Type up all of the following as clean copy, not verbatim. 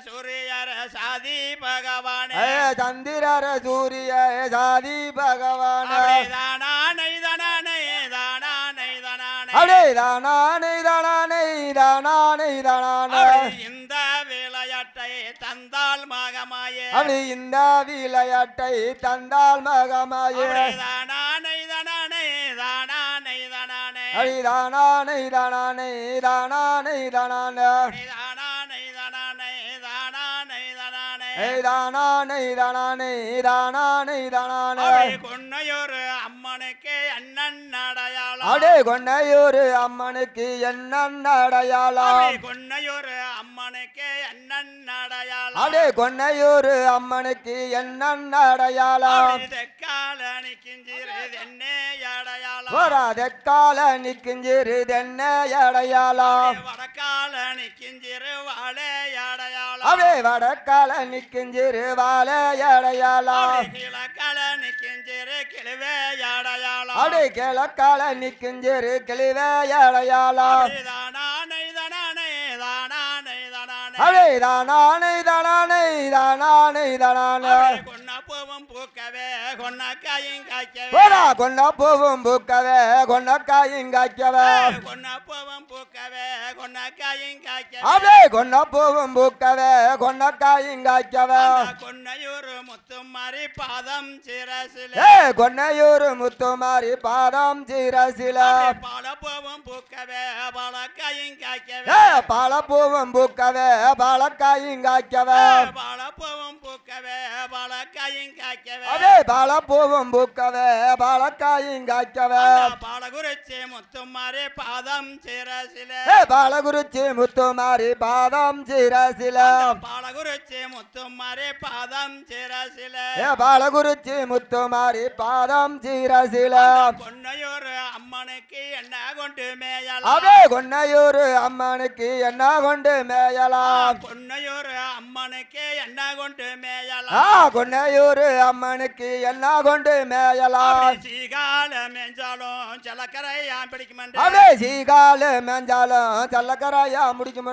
சூரியர சாதி பகவானே சந்திரர சூரிய சாதி பகவானே தானானை தானானை தானானை தானானை அடே தானானை தானானை தானானை தானானை இந்த விளையாட்டை தந்தால் மகமாயே அப்படி இந்த விளையாட்டை தந்தால் மகமாயே தானானை தானானை தானானை தானானை அடி தானானை தானானை தானானை தானானை தானானை தானானை தானானை தானானை தானானை தானானை தானானை தானானை கொன்னையூர் அம்மனுக்கு அண்ணன் அடையாளம் அடே கொன்னையூர் அம்மனுக்கு என்ன அடையாளம் கொன்னையூர் அம்மனுக்கு அண்ணன் அடையாளம் அடே கொன்னையூர் அம்மனுக்கு என்ன அடையாளம் தெக்கால நிக்கிஞ்சிரு தென்னே அடையாளம் தெக்கால நிக்கிஞ்சிரு தென்னை அடையாளம் வடக்கால நிக்கிஞ்சிரு வாழை அடையாளம் அவே வடக்கால நிக்கிஞ்சிரு வாழை அடையாளம் கிழக்கால நிக்கிஞ்சிரு கிழவே அடையாளம் அடே கிழக்கால நிக்கிஞ்சிரு கிளிவே அடையாளம் தானானை தானானை தானானை தானானை அடே தானானை தானானை தானானை தானானை கொன்ன போவும் பூக்கவே கொன்னக்காயும் காய்க்கவே கொன்ன பூவும் பூக்கவே கொன்னக்காயும் காய்க்கவே கொன்ன போவும் பூக்கவே கொன்னக்காயும் காய்க்கவே அடே கொன்ன பூவும் பூக்கவே கொன்னக்காயும் காய்க்கவே கொன்னையூர் முத்துமாரி பாதம் சிரசில கொன்னையூர் முத்துமாரி பாதம் சிரசில பால போவும் பூக்கவே பாலக்காயும் காய்க்கவே பாலப்பூவும் பூக்கவே பாலக்காயும் காய்க்கவே பால போவும் பூக்கவே பாலக்காயும் காய்க்கவே அதே பாலப்பூவும் பூக்கவே பாலக்காயும் காய்க்கவே பாலகுறிச்சி முத்துமாரி பாதம் சிரசில பாலகுறிச்சி முத்துமாரி பாதம் சிரசில பாலகுறிச்சி முத்துமாரி பாதம் சிரசில பாலகுறிச்சி முத்துமாரி பாதம் சிரசில கொன்னையூர் அம்மனுக்கு என்ன கொண்டு மேயலாம் அதே கொன்னையூர் அம்மனுக்கு என்ன கொண்டு மேயலாம் கொன்னையூர் அம்மனுக்கு என்ன கொண்டு மேயலாம் கொன்னையூர் அம்மனுக்கு என்ன கொண்டு மேயலாம் சீகால மேஞ்சாலும் ஜலக்கரையா பிடிக்கும் அதே சீகால மேஞ்சாலும் சல்லக்கரையா முடிக்கும்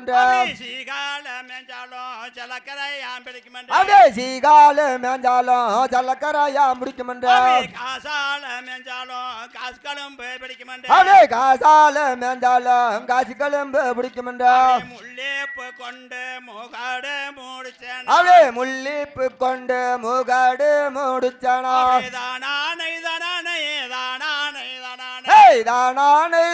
சீகால மேஞ்சாலும் ஜலக்கரையா பிடிக்கும் அதே சீகால மேஞ்சாலும் சல்லக்கரையா முடிக்கும் காசால மேஞ்சாலும் காசு கழும்பு பிடிக்கும் அதே காசால மேஞ்சாலும் காசு கழும்பு பிடிக்கும் முல்லேப்பு கொண்டு முகாடு மூடிச்சேன் அதே முல்லிப்பு கொண்டு முகாடு மூடிச்சனா தானானை தானானை தானானை தானானை தானானை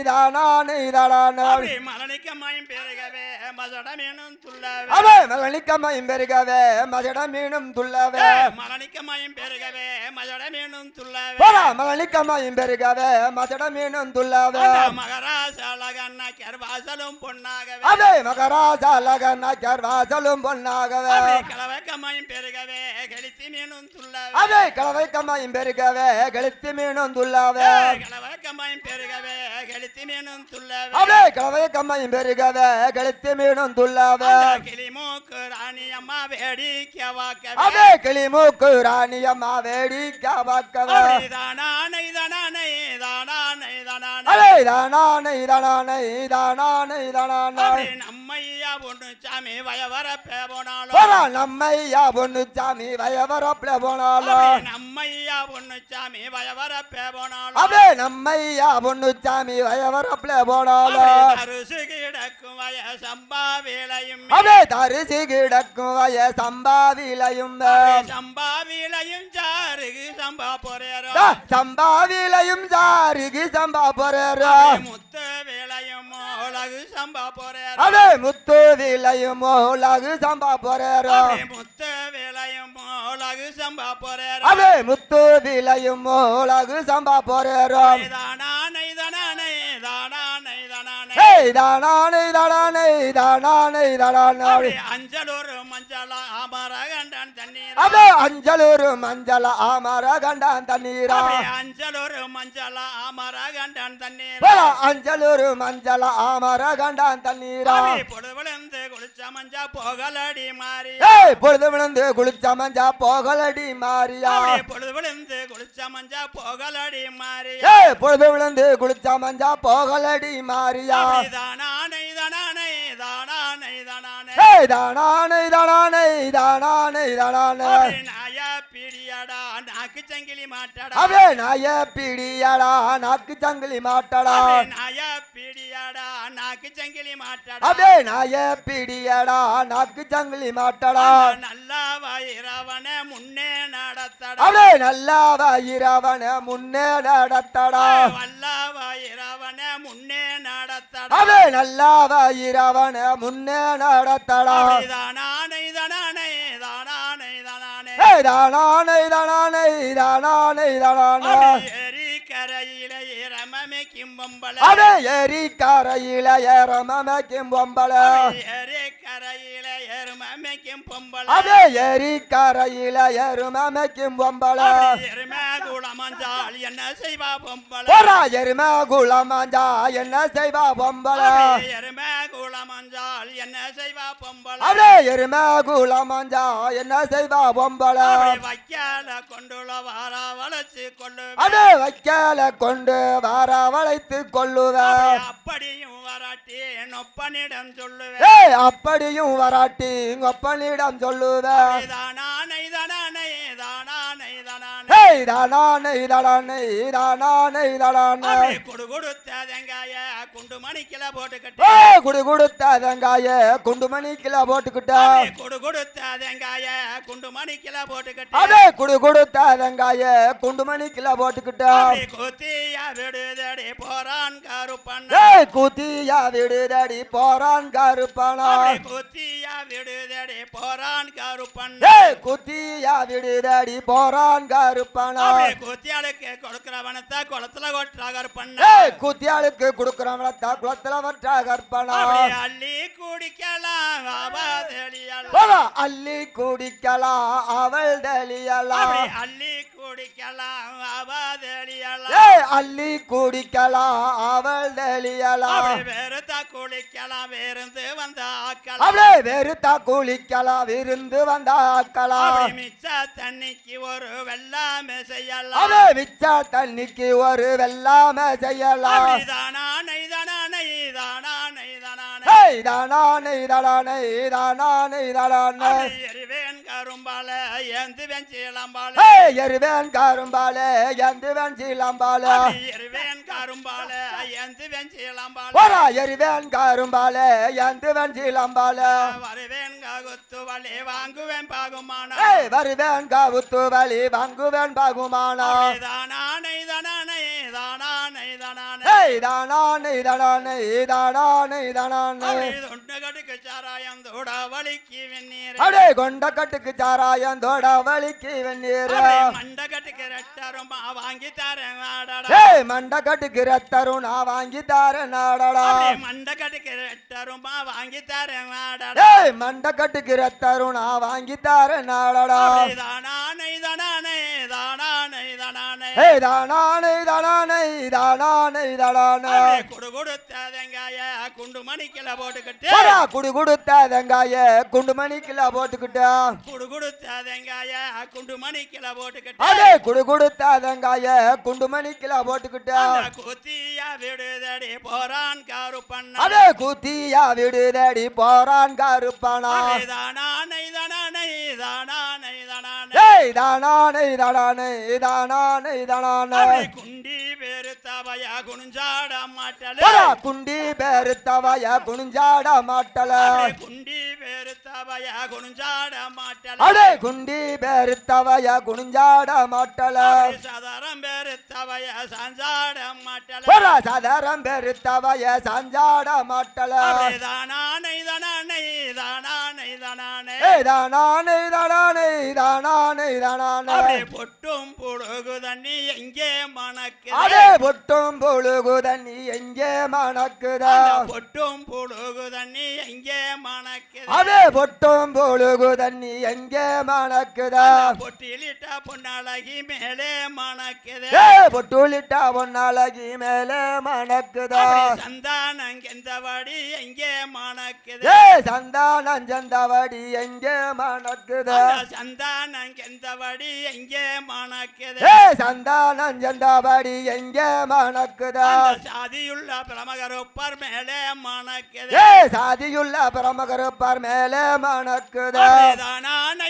தானானை தானானை மலனிக்கம்மாயும் பெருகவே மசடமேனும் துள்ளவே அவே மலனிக்கம்மாயும் பெருகவே மசடமேனும் துள்ளவே மலனிக்கம்மாயும் பெருகவே மசடமேனும் துள்ளவே மலனிக்கம்மாயும் பெருகவே மசடமேனும் துள்ளவே மகராசலகன்ன கர்வாசலும் பொன்னாகவே அதே மகராசலகன்ன கர்வாசலும் பொன்னாகவே கலவைக்கம்மாயும் பெருகவே கெளித்தி மீனும் துள்ளவே அதே கலவைக்கம்மாயும் பெருகவே கெளுத்தி மீனும் துள்ளவே கலவைக்கம்மாயும் பெருகவே கெளித்தி மீனும் துள்ளவே அதே கலவைக்கம்மாயும் பெருகவே கெளுத்தி மீனும் துள்ளவே கிளிமூக்கு ராணி அம்மா வேடிக்கை வாக்கவே அதே கிளிமூக்கு ராணி அம்மா வேடிக்கை வாக்கவே தானானை தானானை தானானை தானானை அதே தானானை தானானை தானானை தானானை நம்மையா பொண்ணு சாமி வயவரப்பே போனாலும் நம்மையா பொண்ணு சாமி வயவரப்பே போனாலும் நம்மையா பொண்ணு சாமி வயவரப்பே போனாலும் அதே நம்மையா பொண்ணு சாமி வயவரப்பே போனாலும் தரிசு கிடக்கும் வய சம்பாவிலையும் அதே தரிசி கிடக்கும் வய சம்பாவிலையும் சம்பாவிலையும் சாருகு சம்பா போறேரோ சம்பாவிலையும் சாருகு சம்பா போறேரோ முத்து விளையும் மோலகு சம்பா போறேரோ அதே முத்து விலையும் மோலகு சம்பா போறேரோ முத்து விளையும் மோலகு சம்பா போறேரோ அதே முத்து விலையும் மோலகு சம்பா போறேரோ தானானை தானானை தானானை தானானை தானானை தானானை தானானை தானானை அஞ்சலூர் மஞ்சள அமரகண்டன் தண்ணீர் அதே அஞ்சலூர் மஞ்சள அமரகண்டன் தண்ணீரா அஞ்சலூர் மஞ்சள அமரகண்டன் தண்ணீர் அஞ்சலூர் மஞ்சள அமரகண்டன் தண்ணீரா பொழுது விழுந்து குளிச்ச மஞ்சா போகலடி மாறி பொழுது விழுந்து குளிச்ச மஞ்சா போகலடி மாறியா பொழுது விழுந்து குளிச்ச மஞ்சா போகலடி மாறி பொழுது விழுந்து குளிச்ச மஞ்சா போகலடி மாறியா தானானை தானானை தானானை தானானை ஏய் தானானே தானானே தானானே தானானே நாய பிடியடா நாக்கு சங்கிலி மாட்டடா அவே நாய பிடியடா நாக்கு சங்கிலி மாட்டடா நாய பிடியடா நாக்கு சங்கிலி மாட்டடா அவே நாய பிடியடா நாக்கு சங்கிலி மாட்டடா நல்லா வயிறவன முன்னே நடத்தடா அவே நல்லா வயிறவன முன்னே நடத்தடா வல்லா வயிறவன முன்னே நடத்தடா அவே நல்லா வயிறவன முன்னே நடத்தடா தானானை தானானை தானானை தானானே ஏய் தானானே தானானே தானானே தானானே ஏரி கரையில ரமமைக்கும் பொம்பள அவே ஏரி கரையில ஏறமமைக்கும் பொம்பள ஏரி கரையில எருமமைக்கும் பொம்பள அவே ஏரி கரையில ஏறுமமைக்கும் பொம்பள எருமை குளமஞ்சால் என்ன செய்வா பொம்பள போரா எருமை குளமாஞ்சா என்ன செய்வா பொம்பள எருமை குளமஞ்சால் என்ன செய்வா பொம்பள அவே எருமை குளமாஞ்சா என்ன செய்வா பொம்பள வைக்கால கொண்டுள்ள வார வளைச்சு கொண்டு அவே வைக்கல கொண்டு வார வளைத்து கொள்ளுவ அப்படியும் வராட்டி நொப்பனிடம் சொல்லுவேன் ஏய் அப்படியும் வராட்டி ஒப்பனிடம் சொல்லுவ தானானை தானானை தானானை தானானை ஏய் தானானை தானானை தானானை தானானை கொடு கொடுத்த வெங்காய குண்டு மணிக்கில போட்டுக்கிட்டு ஏய் குடு கொடுத்த வெங்காய குண்டு மணிக்கில போட்டுக்கிட்டா கொடு கொடுத்த வெங்காய குண்டு மணிக்கில போட்டுக்கிட்டு அதே குடு கொடுத்த வெங்காய குண்டு மணிக்கில போட்டுக்கிட்டா கொத்தியா விடுதடி போறான் கருப்பண்ண ஏய் குத்தியா விடுதடி போறான் கருப்பனா கொத்தியா விடுதடி போறான் கருப்பண்ண ஏய் குத்தியா விடுதடி போறான் கருப்பனா கொத்தியாளுக்கு கொடுக்கிறவனத்தை குளத்துல கொட்டுறா கருப்பண்ண ஏய் குத்தியாளுக்கு குடுக்கறவளத்தா குளத்துல வற்றா கற்பனா அள்ளி குடிக்கலாம் அவதெளியலாம் போடா, அள்ளி குடிக்கலாம் அவள் தெளியலாம் அள்ளி குடிக்கலாம் அவதெளியலாம் ஏய் அள்ளி குடிக்கலாம் அவள் தெளியலாம் வெறுத்த குளிக்கலாம் வேருந்து வந்த ஆக்கலாம் அப்படியே வெறுத்தா குளிக்கலாம் விருந்து வந்தாக்கலாம் மிச்ச தண்ணிக்கு ஒரு வெள்ளாமை செய்யலாம் அதே மிச்ச தண்ணிக்கு ஒரு வெள்ளாம செய்யலாம் தானானை தானானை தானானை தானானை ஏய் தானானை தானானை தானானை தானானை எரிவேன் கரும்பால ஏந்து வெஞ்சிலம்பால ஏய் எருவேன் கரும்பால எந்து வெஞ்சிலம்பால எரிவேன் கரும்பால ஏந்து வெஞ்சிலம்பால போடா எருவேன் கரும்பால எந்து வெஞ்சிலம்பால வருவேன் ககுத்து வழி வாங்குவேன் பாகுமான ஏய் வருவேன் கவுத்து வழி வாங்குவேன் பகுமானா தானானை தானானை தானானை தானானை ஏய் தானானை தானானை தானானை தானானை தொண்டு கடுக்கு சாராயம் தோட வலிக்கு வெந்நீர் அடே கொண்ட கட்டுக்கு சாராயம் தோட வலிக்கு வெந்நீர் மண்ட கட்டுக்கு ரெட்டருமா வாங்கி தரேன் வாடடா ஏய் மண்ட கட்டுக்கு ரத்தரும் நான் வாங்கி தாரேன் நாடடா மண்ட கட்டுக்கு ரெட்டருமா வாங்கி தரேன் வாடடா ஏய் மண்ட கட்டுக்கு ரத்தரும் நான் வாங்கி தாரேன் நாடடா தானானை தானானை தானானை தானானை ஏய் தானானை தானானை தானானை தானானை குடு கொடுத்த வெங்காய குண்டு மணிக்கில போட்டுக்கிட்டு போடா குடு கொடுத்த வெங்காய குண்டு மணிக்கில போட்டுக்கிட்டா குடு கொடுத்த வெங்காய குண்டு மணிக்கில போட்டுக்கிட்டு அதே குடு கொடுத்த வெங்காய குண்டு மணிக்கில போட்டுக்கிட்டா கொத்தியா விடுதடி போறான் கருப்பண்ண அதே குத்தியா விடுதடி போறான் கருப்பனா தானானை தானானை தானானை தானானை ஏய் தானானை தானானை தானானை தானானை குண்டி பெருத்தவைய குனிஞ்சாட மாட்டல போடா குண்டி பெருத்தவய குனிஞ்சாட மாட்டல குண்டி பெருத்தவைய குனிஞ்சாட மாட்டல அடே குண்டி பெருத்தவய குனிஞ்சாட மாட்டல சதரம் பெருத்தவைய சஞ்சாட மாட்டல போடா சதரம் பெருத்தவய சஞ்சாட மாட்டல தானானை தானானை தானானை தானானை ஏய் தானானை தானானை தானானை தானானை பொட்டும் புழுகு தண்ணி எங்கே மணக்குது அடே பொட்டும் பொழுகு தண்ணி எங்கே மணக்குதா பொட்டும் புழுகு தண்ணி எங்கே மணக்குது அடே பொட்டும் பொழுகு தண்ணி எங்கே மணக்குதா பொட்டிலிட்ட பொன்னழகி மேலே மணக்குது ஏய் பொட்டுலிட்டா பொன்னழகி மேலே மணக்குதா சந்தானம் கெந்தவடி எங்கே மணக்குது ஏய் சந்தானம் சந்தவடி எங்கே மணக்குதா சந்தானம் கெந்தவடி எங்கே மணக்குது மணக்குது ஏ சந்தானம் சென்றபடி எங்கே மணக்குதா அந்த சாதியுள்ள பிரமகருப்பர் மேலே மணக்குது ஏ சாதியுள்ள பிரமகருப்பார் மேலே மணக்குதா தானான